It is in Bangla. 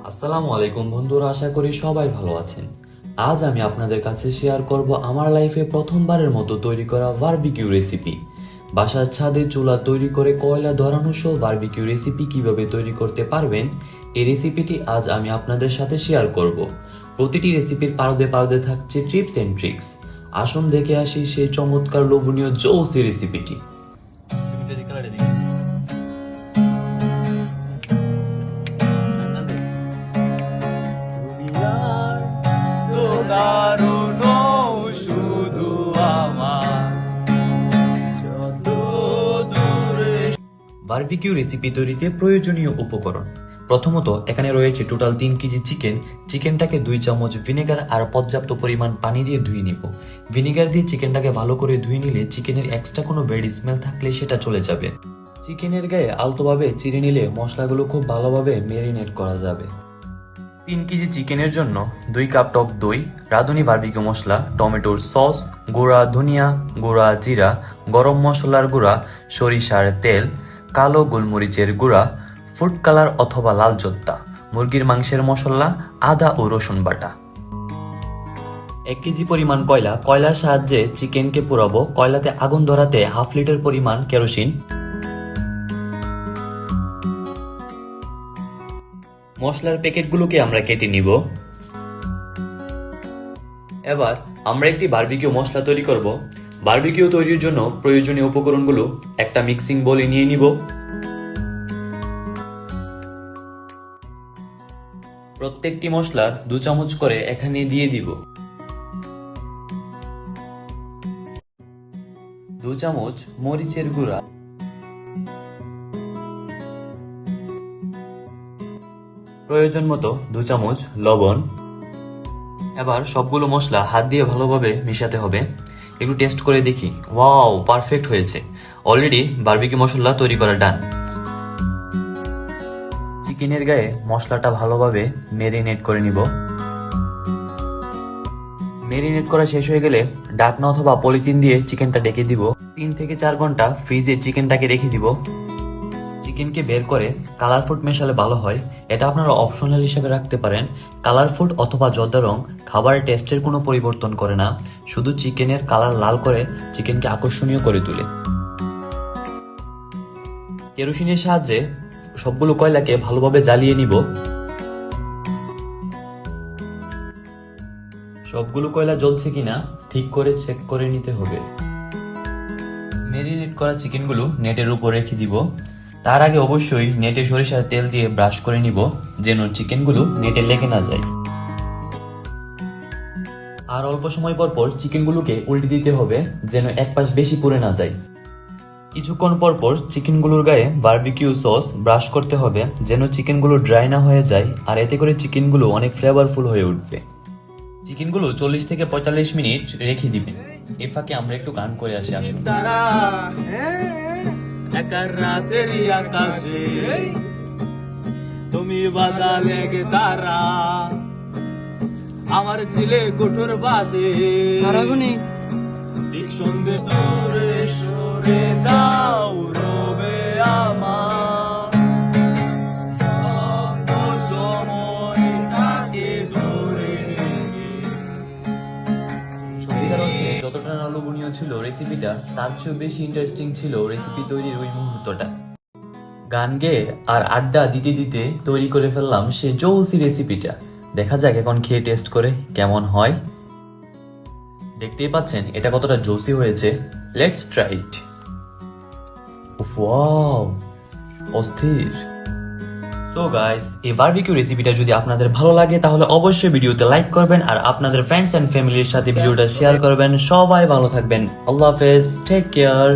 আসসালামু আলাইকুম বন্ধুরা, আশা করি সবাই ভালো আছেন। আজ আমি আপনাদের কাছে শেয়ার করব আমার লাইফে প্রথমবারের মতো তৈরি করা বারবিকিউ রেসিপি। বাসার ছাদে চুলা তৈরি করে কয়লা ধরানো সহ বারবিকিউ রেসিপি কিভাবে তৈরি করতে পারবেন, এই রেসিপিটি আজ আমি আপনাদের সাথে শেয়ার করব। প্রতিটি রেসিপির পারদে পারদে থাকছে টিপস এন্ড ট্রিক্স। আসুন দেখে আসি সেই চমৎকার লোভনীয় জৌসি রেসিপিটি। বারবিকিউ রেসিপি তৈরিতে প্রয়োজনীয় উপকরণ। প্রথমত এখানে রয়েছে টোটাল 3 কেজি চিকেন। চিকেনটাকে 2 চামচ ভিনেগার আর পর্যাপ্ত পরিমাণ পানি দিয়ে ধুয়ে নিব। ভিনেগার দিয়ে চিকেনটাকে ভালো করে ধুয়ে নিলে চিকেনের এক্সট্রা কোনো ব্যাড স্মেল থাকলে সেটা চলে যাবে। চিকেনের গায়ে আলতোভাবে চিড়ে নিলে মশলাগুলো খুব ভালোভাবে ম্যারিনেট করা যাবে। 3 কেজি চিকেনের জন্য 2 কাপ টক দই, রাঁধুনি বারবিকিউ মশলা, টমেটোর সস, গুঁড়া ধনিয়া, গুঁড়া জিরা, গরম মশলার গুঁড়া, সরিষার তেল, কালো গোলমরিচের গুঁড়া, ফুড কালার অথবা লাল জোত্তা, মুরগির মাংসের মশলা, আদা ও রসুন বাটা। 1 কেজি পরিমাণ কয়লা। কয়লার সাহায্যে চিকেনকে পোড়াবো। কয়লাতে আগুন ধরাতে হাফ লিটার পরিমাণ কেরোসিন। মশলার প্যাকেটগুলোকে আমরা কেটে নিব। এবার আমরা একটি বারবিকিউ মশলা তৈরি করব। বারবিকিউ তৈরির জন্য প্রয়োজনীয় উপকরণগুলো একটা মিক্সিং বোলে নিয়ে নিব। প্রত্যেকটি মশলার 2 চামচ করে এখানে দিয়ে দিব। 2 চামচ মরিচের গুঁড়া, প্রয়োজন মতো 2 চামচ লবণ। এবার সবগুলো মশলা হাত দিয়ে ভালোভাবে মিশাতে হবে। একটু টেস্ট করে দেখি। ওয়াও, পারফেক্ট হয়েছে। অলরেডি বারবিকিউ মশলা তৈরি করা ডান। চিকেনের গায়ে মশলাটা ভালোভাবে ম্যারিনেট করে নিব। ম্যারিনেট করা শেষ হয়ে গেলে ঢাকনা অথবা পলিথিন দিয়ে চিকেনটা ঢেকে দিব। 3 থেকে 4 ঘন্টা ফ্রিজে চিকেনটাকে রেখে দিব। চিকেনকে বের করে কালার ফুড মেশালে ভালো হয়। এটা আপনারা অপশনাল হিসেবে রাখতে পারেন। কালার ফুড অথবা জর্দা রং খাবারের টেস্টের কোনো পরিবর্তন করে না, শুধু চিকেনের কালার লাল করে চিকেনকে আকর্ষণীয় করে তোলে। কেরোসিনের সাহায্যে সবগুলো কয়লাকে ভালোভাবে জ্বালিয়ে নিব। সবগুলো কয়লা জ্বলছে কিনা ঠিক করে চেক করে নিতে হবে। ম্যারিনেট করা চিকেনগুলো নেটের উপর রেখে দিব। তার আগে অবশ্যই নেটে সরিষার তেল দিয়ে ব্রাশ করে নিব, যেন চিকেনগুলো নেটে লেগে না যায়। আর অল্প সময় পর পর চিকেনগুলোকে উল্টে দিতে হবে, যেন এক পাশ বেশি পুড়ে না যায়। কিছুক্ষণ পর পর চিকেনগুলোর গায়ে বারবিকিউ সস ব্রাশ করতে হবে, যেন চিকেনগুলো ড্রাই না হয়ে যায়, আর এতে করে চিকেনগুলো অনেক ফ্লেভারফুল হয়ে উঠবে। চিকেনগুলো 40 থেকে 45 মিনিট রেখে দিবেন। এ ফাঁকে আমরা একটু গান করে আসি, আসুন। রাতেরই আকাশে তুমি বাজালে তারা, আমার ছিলে কঠোর বাসে ঠিক সন্ধে দূরে সরে যাও রবে আমার সময়টাকে ধরে। সত্যিকার অর্থে যতটা না লোভনীয় ছিল রেসিপিটা, তার চেয়েও বেশি ইন্টারেস্টিং ছিল রেসিপি তৈরির ওই মুহূর্তটা। গান গেয়ে আর আড্ডা দিতে দিতে তৈরি করে ফেললাম সে জৌসি রেসিপিটা। দেখা যাক এখন খেয়ে টেস্ট করে কেমন হয়। দেখতেই পাচ্ছেন এটা কতটা জৌসি হয়েছে। Let's try it. ওয়াও, অস্থির। সো গাইস, এই বারবিকিউ রেসিপিটা যদি আপনাদের ভালো লাগে তাহলে অবশ্যই ভিডিওতে লাইক করবেন আর আপনাদের ফ্রেন্ডস এন্ড ফ্যামিলির সাথে ভিডিওটা শেয়ার করবেন। সবাই ভালো থাকবেন। আল্লাহ হাফেজ, টেক কেয়ার।